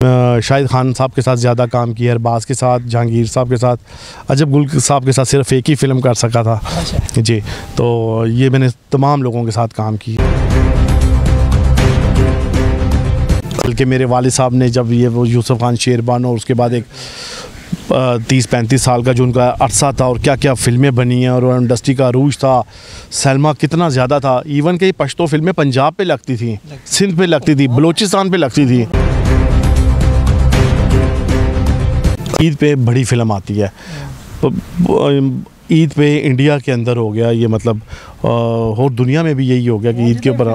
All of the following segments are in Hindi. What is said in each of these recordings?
शाहिद खान साहब के साथ ज़्यादा काम किया, अरबाज के साथ, जहांगीर साहब के साथ, अजब गुल साहब के साथ सिर्फ एक ही फ़िल्म कर सका था। जी, तो ये मैंने तमाम लोगों के साथ काम किया। बल्कि मेरे वालिद साहब ने जब ये वो यूसुफ खान शेरबान और उसके बाद एक 30-35 साल का जो उनका अरसा था और क्या क्या फ़िल्में बनी हैं और इंडस्ट्री का अरूज था, सलमा कितना ज़्यादा था। इवन कि पश्तो फ़िल्में पंजाब पे लगती थी, सिंध पे लगती थी, बलूचिस्तान पे लगती थी। ईद पे बड़ी फ़िल्म आती है, ईद पे इंडिया के अंदर हो गया ये, मतलब और दुनिया में भी यही हो गया कि ईद के ऊपर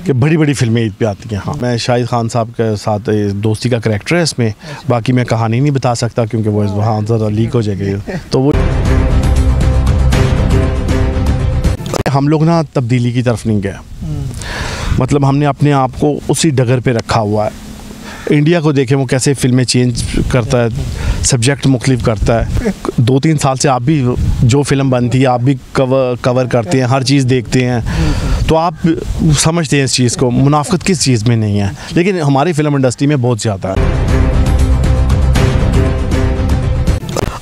कि बड़ी बड़ी फ़िल्में ईद पे आती हैं। हाँ, मैं शाहिद खान साहब के साथ दोस्ती का करैक्टर है इसमें, बाकी मैं कहानी नहीं बता सकता क्योंकि वो वहाँ ज़रा लीक हो जाएगी। तो वो हम लोग ना तब्दीली की तरफ नहीं गए, मतलब हमने अपने आप को उसी डगर पे रखा हुआ है। इंडिया को देखें वो कैसे फ़िल्में चेंज करता है, सब्जेक्ट मुख्तलिफ करता है। 2-3 साल से आप भी जो फ़िल्म बनती है आप भी कवर करते हैं, हर चीज़ देखते हैं, तो आप समझते हैं इस चीज़ को। मुनाफिकत किस चीज़ में नहीं है, लेकिन हमारी फ़िल्म इंडस्ट्री में बहुत ज़्यादा है।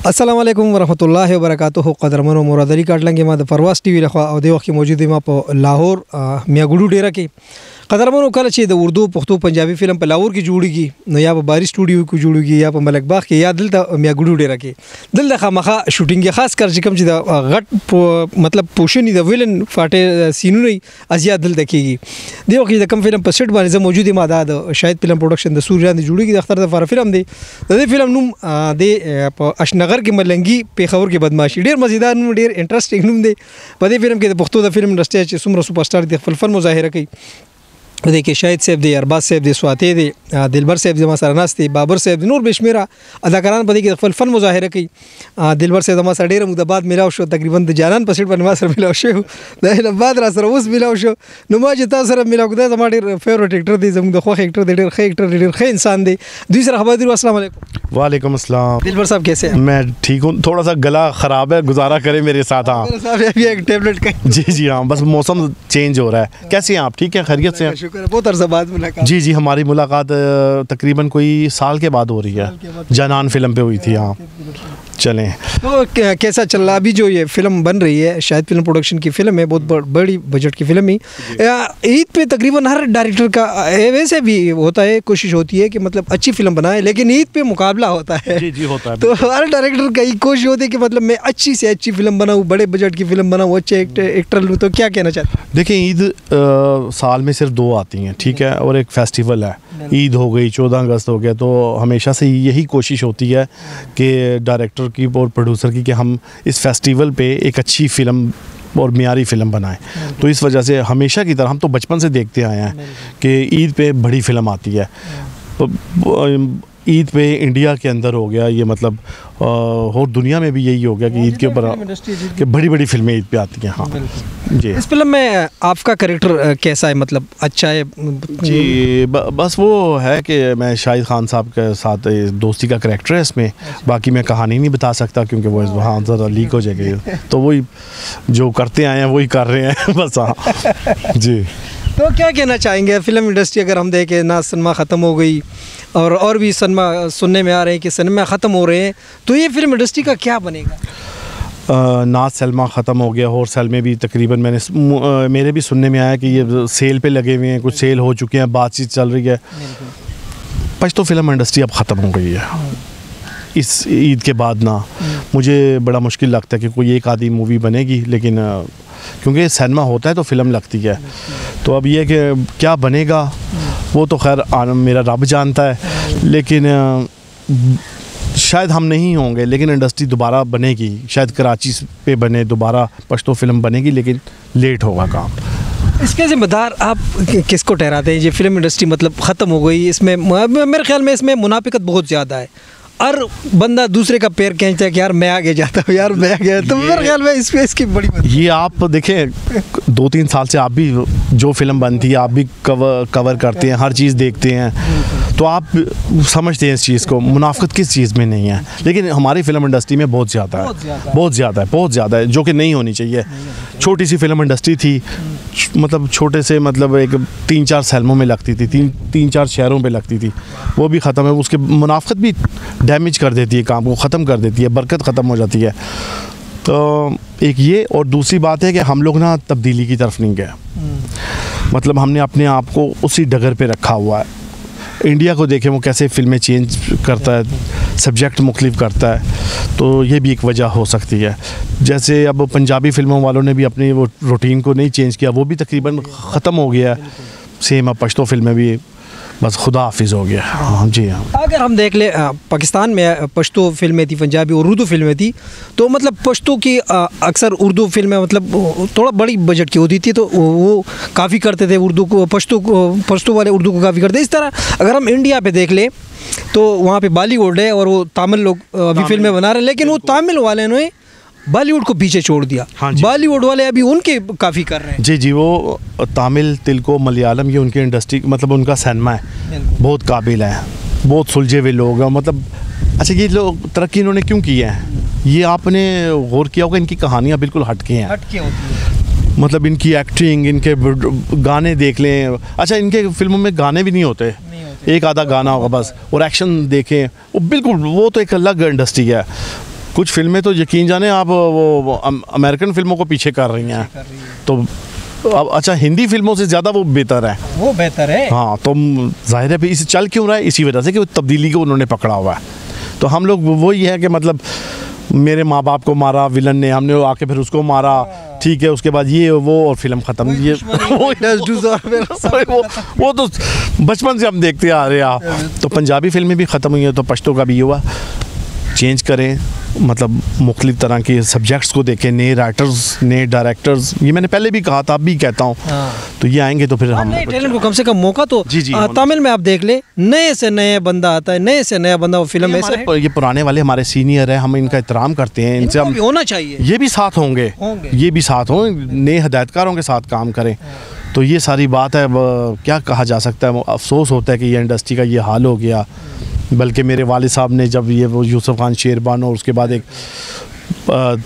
अस्सलाम वालेकुम वरहमतुल्लाहि वबरकातुहू। क़दरमन व मुरादरी काटलंगे मां परवास टीवी रखा और दे वक्त मौजूद मां पर लाहौर मियाँ गुडू डेरा के क़दरमन कल चे द उर्दू पख्तो पंजाबी फ़िल्म पर लाहौर की जुड़ेगी न या पर बारी स्टूडियो की जुड़ेगी या पर मलक बाग के या दिल मियाँ गुडू डेरा के दिल दखा मखा शूटिंग के खास कर चिकम चे गट मतलब पोशन द विलन फाटे सीनू नहीं अजिया दिल देखेगी दे वक्त कम फिल्म पर सेट बारे मौजूद मादाद शायद फिल्म प्रोडक्शन द सूर्या दी जुड़ेगी अख्तर फारा फिल्म दे फिल्म नुम दे अशनगर के मलंगी पेखावर के बदमाशी ढेर मज़ेदार नुम ढेर इंटरेस्टिंग नुम दे पदे फिल्म के पख्तो द फिल्म इंडस्ट्री सुमर सुपरस्टार दे फलफल मुजाहिरा की देखिए शाहिद साहब दे, अरबाज साहब दे, स्वाते दे, दिलबर साहब जमा सरनास थे, बाबर साहब दे, नूर बेशमेरा अदाकारान पदी के फल मुजाहिरा की दिलबर साहब जमा सडेर मुदाबाद मिलाओ शो तकरीबन जानान पसेट पर नवाज सर मिलाओ शो बाद रा सर उस मिलाओ शो नुमा जता सर मिलाओ खुदा हमारे फेवरेट एक्टर दे जम दखो एक्टर दे खे एक्टर दे खे इंसान दे दूसरा खबर अस्सलाम वालेकुम। वालेकुम अस्सलाम। दिलबर साहब कैसे हैं? मैं ठीक हूँ, थोड़ा सा गला ख़राब है, गुजारा करें मेरे साथ। हाँ अभी एक टेबलेट का जी हाँ, बस मौसम चेंज हो रहा है। कैसे हैं आप? ठीक है, खैरियत से हैं? शुक्र, बहुत अरसा बाद मुलाकात। जी, हमारी मुलाकात तकरीबन कोई साल के बाद हो रही है, जनान फिल्म पे हुई थी। हाँ चलें, तो कैसा चल रहा अभी जो ये फिल्म बन रही है? शायद फिल्म प्रोडक्शन की फिल्म है, बहुत बड़ी बजट की फिल्म ही। ईद पे तकरीबन हर डायरेक्टर का वैसे भी होता है, कोशिश होती है कि मतलब अच्छी फिल्म बनाए, लेकिन ईद पे मुकाबला होता है। जी होता है। तो हर डायरेक्टर का ही कोशिश होती है कि मतलब मैं अच्छी से अच्छी फिल्म बनाऊँ, बड़े बजट की फिल्म बनाऊँ, अच्छे एक्टर लूँ। तो क्या कहना चाहते हैं? देखिए, ईद साल में सिर्फ 2 आती हैं, ठीक है, और एक फेस्टिवल है। ईद हो गई, 14 अगस्त हो गया, तो हमेशा से यही कोशिश होती है कि डायरेक्टर की और प्रोड्यूसर की कि हम इस फेस्टिवल पे एक अच्छी फ़िल्म और मियारी फ़िल्म बनाएं। तो इस वजह से हमेशा की तरह हम तो बचपन से देखते आए हैं कि ईद पे बड़ी फ़िल्म आती है। तो ईद पे इंडिया के अंदर हो गया ये, मतलब और दुनिया में भी यही हो गया कि ईद के ऊपर कि बड़ी बड़ी फ़िल्में ईद पे आती हैं। हाँ जी। इस फिल्म में आपका कैरेक्टर कैसा है, मतलब अच्छा है? जी, बस वो है कि मैं शाहिद खान साहब के साथ दोस्ती का करैक्टर है इसमें, बाकी मैं कहानी नहीं बता सकता क्योंकि वो वहाँ ज़रा लीक हो जाएगी। तो वही जो करते आए हैं वही कर रहे हैं बस। हाँ जी। तो क्या कहना चाहेंगे? फिल्म इंडस्ट्री अगर हम देखें ना, सिनेमा ख़त्म हो गई और भी सिनेमा सुनने में आ रहे हैं कि सिनेमा ख़त्म हो रहे हैं, तो ये फिल्म इंडस्ट्री का क्या बनेगा? नाज सलमा ख़त्म हो गया, और सेल में भी तकरीबन मेरे भी सुनने में आया कि ये सेल पे लगे हुए हैं, कुछ सेल हो चुके हैं, बातचीत चल रही है। पश्तो फिल्म इंडस्ट्री अब ख़त्म हो गई है इस ईद के बाद ना। मुझे बड़ा मुश्किल लगता है कि कोई एक आधी मूवी बनेगी, लेकिन क्योंकि सिनेमा होता है तो फिल्म लगती है। तो अब ये कि क्या बनेगा वो तो खैर मेरा रब जानता है, लेकिन शायद हम नहीं होंगे, लेकिन इंडस्ट्री दोबारा बनेगी। शायद कराची पे बने दोबारा पश्तो फिल्म बनेगी, लेकिन लेट होगा काम। इसके ज़िम्मेदार आप किसको ठहराते हैं? ये फिल्म इंडस्ट्री मतलब ख़त्म हो गई, इसमें मेरे ख्याल में इसमें मुनाफिकत बहुत ज़्यादा है। हर बंदा दूसरे का पैर खींचता है कि यार मैं आगे जाता हूँ, यार मैं आगे, तो मेरे ख्याल में इसकी बड़ी ये आप देखें 2-3 साल से आप भी जो फिल्म बनती है आप भी कवर करते हैं, हर चीज़ देखते हैं, तो आप समझते हैं इस चीज़ को, मुनाफिकत किस चीज़ में नहीं है, लेकिन हमारी फिल्म इंडस्ट्री में बहुत ज़्यादा है, जो कि नहीं होनी चाहिए। छोटी सी फिल्म इंडस्ट्री थी, मतलब छोटे से मतलब एक 3-4 सैलमों में लगती थी, 3-4 शहरों पे लगती थी, वो भी ख़त्म है। उसके मुनाफिकत भी डैमेज कर देती है, काम को ख़त्म कर देती है, बरकत ख़त्म हो जाती है। तो एक ये, और दूसरी बात है कि हम लोग ना तब्दीली की तरफ नहीं गए, मतलब हमने अपने आप को उसी डगर पे रखा हुआ है। इंडिया को देखें वो कैसे फ़िल्में चेंज करता है, सब्जेक्ट मुख्तलिफ करता है, तो ये भी एक वजह हो सकती है। जैसे अब पंजाबी फिल्मों वालों ने भी अपनी वो रूटीन को नहीं चेंज किया, वो भी तकरीबन ख़त्म हो गया है। सेम अब पश्तो फिल्में भी बस खुदा हाफिज़ हो गया। हाँ जी हाँ। अगर हम देख ले पाकिस्तान में पश्तो फिल्में थी, पंजाबी और उर्दू फिल्में थी, तो मतलब पश्तो की अक्सर उर्दू फिल्में मतलब थोड़ा बड़ी बजट की होती थी, तो वो काफ़ी करते थे उर्दू को, पश्तो वाले उर्दू को काफ़ी करते। इस तरह अगर हम इंडिया पे देख ले तो वहाँ पे बॉलीवुड है और वो तमिल लोग अभी फिल्में बना रहे हैं, लेकिन वो तमिल वाले ने बॉलीवुड को पीछे छोड़ दिया। हाँ, बॉलीवुड वाले अभी उनके काफ़ी कर रहे हैं। जी, वो तमिल, तेलुगु, मलयालम, ये उनकी इंडस्ट्री, मतलब उनका सिनेमा है, बहुत काबिल है, बहुत सुलझे हुए लोग हैं। मतलब अच्छा, ये लोग तरक्की इन्होंने क्यों की है, ये आपने गौर किया होगा, इनकी कहानियाँ बिल्कुल हटके हैं, हटके होती है। मतलब इनकी एक्टिंग, इनके गाने देख लें। अच्छा, इनके फिल्मों में गाने भी नहीं होते, एक आधा गाना होगा बस, और एक्शन देखें वो बिल्कुल, वो तो एक अलग इंडस्ट्री है। कुछ फिल्में तो यकीन जाने आप वो अमेरिकन फिल्मों को पीछे कर रही हैं, तो अब अच्छा हिंदी फिल्मों से ज़्यादा वो बेहतर है, वो बेहतर है। हाँ, तो जाहिर है इसे चल क्यों रहा है, इसी वजह से कि वो तब्दीली को उन्होंने पकड़ा हुआ है। तो हम लोग वही है कि मतलब मेरे माँ बाप को मारा विलन ने, हमने आके फिर उसको मारा, ठीक है, उसके बाद ये वो और फिल्म ख़त्म। ये वो तो बचपन से हम देखते आ रहे हैं। तो पंजाबी फिल्में भी ख़त्म हुई हैं, तो पश्तो का भी हुआ। चेंज करें, मतलब मुख्तलिफ तरह के सब्जेक्ट्स को देखें, नए राइटर्स, नए डायरेक्टर्स, ये मैंने पहले भी कहा था, अब भी कहता हूँ। तो ये आएंगे तो फिर हम नए टैलेंट को कम से कम मौका तो जी तमिल में आप देख ले, नए से नए बंदा आता है, नए से नया बंदा वो फिल्म ऐसे। ये पुराने वाले हमारे सीनियर है, हम इनका एहतराम करते हैं, इनसे हम होना चाहिए, ये भी साथ होंगे, ये भी साथ हों, नए हिदायतकारों के साथ काम करें। तो ये सारी बात है, क्या कहा जा सकता है। अफसोस होता है कि ये इंडस्ट्री का ये हाल हो गया। बल्कि मेरे वालिद साहब ने जब ये वो यूसुफ खान शेरबानो और उसके बाद एक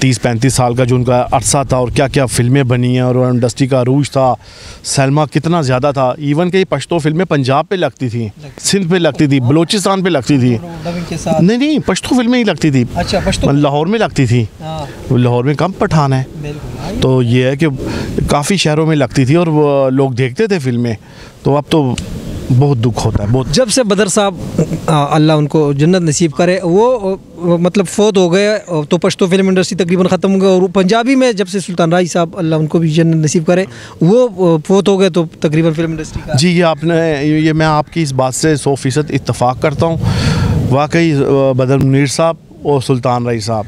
30-35 साल का जो उनका अरसा था, और क्या क्या फिल्में बनी हैं, और इंडस्ट्री का अरूज था, सलमा कितना ज़्यादा था। इवन के पश्तो फिल्में पंजाब पे लगती थी, सिंध पे लगती थी, बलूचिस्तान पे लगती थी, नहीं पश्तो फिल्में ही लगती थी। अच्छा, पश्तो लाहौर में लगती थी, लाहौर में कम पठान है, तो ये है कि काफ़ी शहरों में लगती थी और वो लोग देखते थे फिल्में। तो अब तो बहुत दुख होता है, बहुत। जब से बदर साहब, अल्लाह उनको जन्नत नसीब करे, वो मतलब फोत हो गए, तो पश्तो फिल्म इंडस्ट्री तकरीबन ख़त्म हो गई। और पंजाबी में जब से सुल्तान राय साहब, अल्लाह उनको भी जन्नत नसीब करे, वो फोत हो गए, तो तकरीबन फिल्म इंडस्ट्री का। जी, ये मैं आपकी इस बात से 100% इत्तफ़ाक़ करता हूँ। वाकई बदर मुनीर साहब और सुल्तान राय साहब,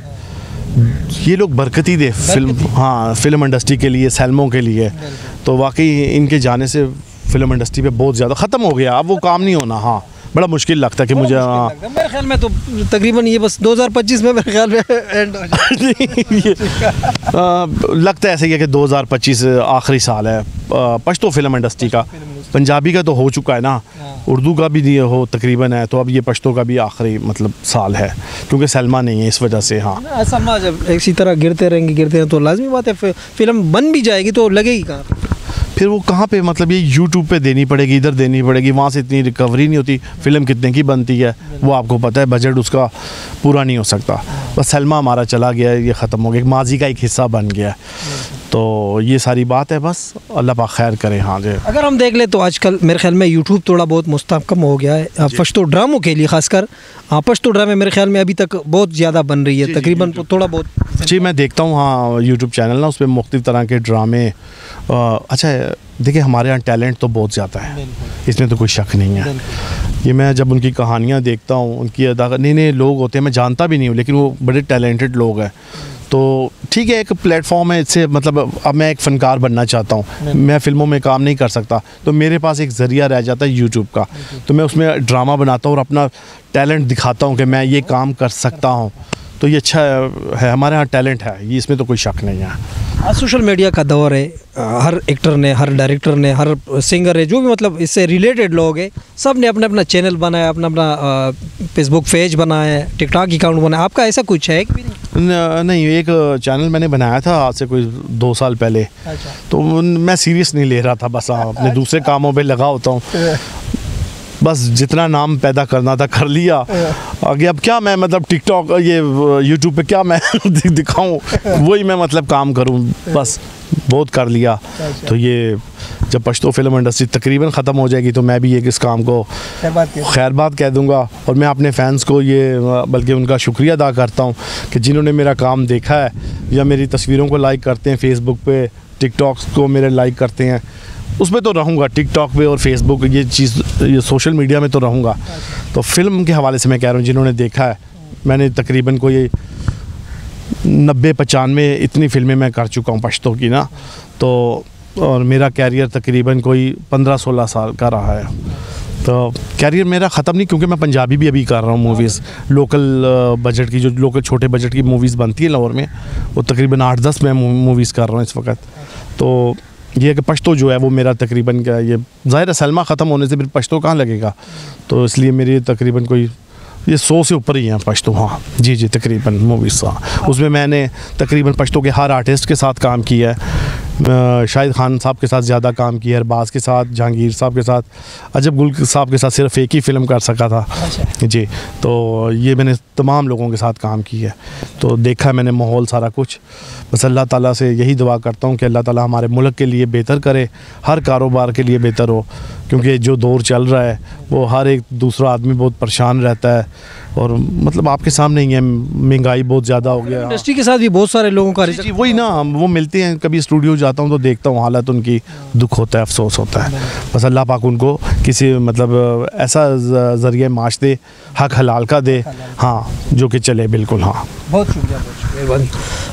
ये लोग बरकती दे फिल्म, हाँ, फिल्म इंडस्ट्री के लिए, सैलमों के लिए। तो वाकई इनके जाने से फिल्म इंडस्ट्री पे बहुत ज़्यादा ख़त्म हो गया, अब वो काम नहीं होना। हाँ, बड़ा मुश्किल लगता है कि मुझे, मेरे ख्याल में तो तकरीबन ये बस 2025 में मेरे ख्याल में एंड हो लगता है ऐसे ही है कि 2025 आखिरी साल है पश्तो फिल्म इंडस्ट्री का। पंजाबी का तो हो चुका है ना, उर्दू का भी हो तकरीबन है, तो अब ये पश्तो का भी आखिरी मतलब साल है, क्योंकि सलमा नहीं है, इस वजह से। हाँ, सलमा जब इसी तरह गिरते रहेंगे तो लाजमी बात है फिल्म बन भी जाएगी तो लगेगी कहाँ, फिर वो कहाँ पे, मतलब ये यूट्यूब पे देनी पड़ेगी, इधर देनी पड़ेगी, वहाँ से इतनी रिकवरी नहीं होती। फिल्म कितने की बनती है वो आपको पता है, बजट उसका पूरा नहीं हो सकता। बस सलमा हमारा चला गया, ये ख़त्म हो गया, माजी का एक हिस्सा बन गया। तो ये सारी बात है, बस अल्लाह पाक खैर करे। हाँ जी, अगर हम देख ले तो आजकल मेरे ख्याल में यूट्यूब थोड़ा बहुत मुस्तहकम हो गया है पश्तो ड्रामों के लिए, खासकर पश्तो ड्रामे मेरे ख्याल में अभी तक बहुत ज़्यादा बन रही है, तकरीबन थोड़ा बहुत। जी, मैं देखता हूँ, हाँ, यूट्यूब चैनल ना, उस पर मुख्तलिफ तरह के ड्रामे। अच्छा देखिए, हमारे यहाँ टैलेंट तो बहुत ज़्यादा है, इसमें तो कोई शक नहीं है। ये मैं जब उनकी कहानियाँ देखता हूँ, उनकी अदा, नए नए लोग होते हैं, मैं जानता भी नहीं हूँ, लेकिन वो बड़े टैलेंटेड लोग हैं। तो ठीक है, एक प्लेटफॉर्म है, इससे मतलब अब मैं एक फ़नकार बनना चाहता हूँ, मैं फ़िल्मों में काम नहीं कर सकता, तो मेरे पास एक ज़रिया रह जाता है यूट्यूब का, तो मैं उसमें ड्रामा बनाता हूँ और अपना टैलेंट दिखाता हूँ कि मैं ये काम कर सकता हूँ। तो ये अच्छा है, हमारे यहाँ टैलेंट है, ये इसमें तो कोई शक नहीं है। आज सोशल मीडिया का दौर है, हर एक्टर ने, हर डायरेक्टर ने, हर सिंगर है, जो भी मतलब इससे रिलेटेड लोग हैं, सब ने अपना अपना चैनल बनाया, अपना अपना फेसबुक पेज बनाया, टिकटॉक अकाउंट बनाया। आपका ऐसा कुछ है कि नहीं, एक चैनल मैंने बनाया था आज से कोई 2 साल पहले। अच्छा। तो मैं सीरियस नहीं ले रहा था, बस अपने दूसरे कामों पे लगा होता हूँ, बस जितना नाम पैदा करना था कर लिया। आगे अब क्या मैं मतलब टिकटॉक ये यूट्यूब पे क्या मैं दिखाऊं, वही मैं मतलब काम करूं, बस बहुत कर लिया। तो ये जब पश्तो फिल्म इंडस्ट्री तकरीबन ख़त्म हो जाएगी तो मैं भी एक इस काम को खैरबाद कह दूंगा। और मैं अपने फैंस को ये बल्कि उनका शुक्रिया अदा करता हूं कि जिन्होंने मेरा काम देखा है या मेरी तस्वीरों को लाइक करते हैं, फेसबुक पे टिकटॉक को मेरे लाइक करते हैं, उसमें तो रहूँगा, टिकटॉक पे और फेसबुक ये चीज़, ये सोशल मीडिया में तो रहूँगा। तो फिल्म के हवाले से मैं कह रहा हूँ, जिन्होंने देखा है, मैंने तकरीबन कोई 90-95 इतनी फिल्में मैं कर चुका हूँ पश्तो की ना, तो और मेरा कैरियर तकरीबन कोई 15-16 साल का रहा है। तो कैरियर मेरा ख़त्म नहीं, क्योंकि मैं पंजाबी भी अभी कर रहा हूँ मूवीज़, लोकल बजट की, जो लोकल छोटे बजट की मूवीज़ बनती है लाहौर में, वो तकरीबन 8-10 मैं मूवीज़ कर रहा हूँ इस वक्त। तो ये है कि पश्तो जो है वो मेरा तकरीबन क्या, ये ज़ाहिर है सलमा ख़त्म होने से फिर पश्तो कहाँ लगेगा, तो इसलिए मेरी तकरीबन कोई ये 100 से ऊपर ही हैं पश्तो। हाँ जी तकरीबन मूवीज़। हाँ, उसमें मैंने तकरीबन पश्तो के हर आर्टिस्ट के साथ काम किया है, शाहिद खान साहब के साथ ज़्यादा काम किया है, अरबाज़ के साथ, जहांगीर साहब के साथ, अजब गुल साहब के साथ सिर्फ एक ही फ़िल्म कर सका था जी। तो ये मैंने तमाम लोगों के साथ काम किया है, तो देखा मैंने माहौल सारा कुछ। बस अल्लाह ताला से यही दुआ करता हूँ कि अल्लाह ताला हमारे मुल्क के लिए बेहतर करे, हर कारोबार के लिए बेहतर हो, क्योंकि जो दौर चल रहा है वो हर एक दूसरा आदमी बहुत परेशान रहता है, और मतलब आपके सामने ही है, महंगाई बहुत ज़्यादा हो गया। इंडस्ट्री के साथ भी बहुत सारे लोगों का जी वही ना, वो मिलते हैं, कभी स्टूडियो जाता हूँ तो देखता हूँ हालत उनकी, दुख होता है, अफसोस होता है। बस अल्लाह पाक उनको किसी मतलब ऐसा ज़रिए माश दे, हक हलाल का दे, हाँ, जो कि चले बिल्कुल। हाँ, बहुत शुक्रिया, मेहरबानी।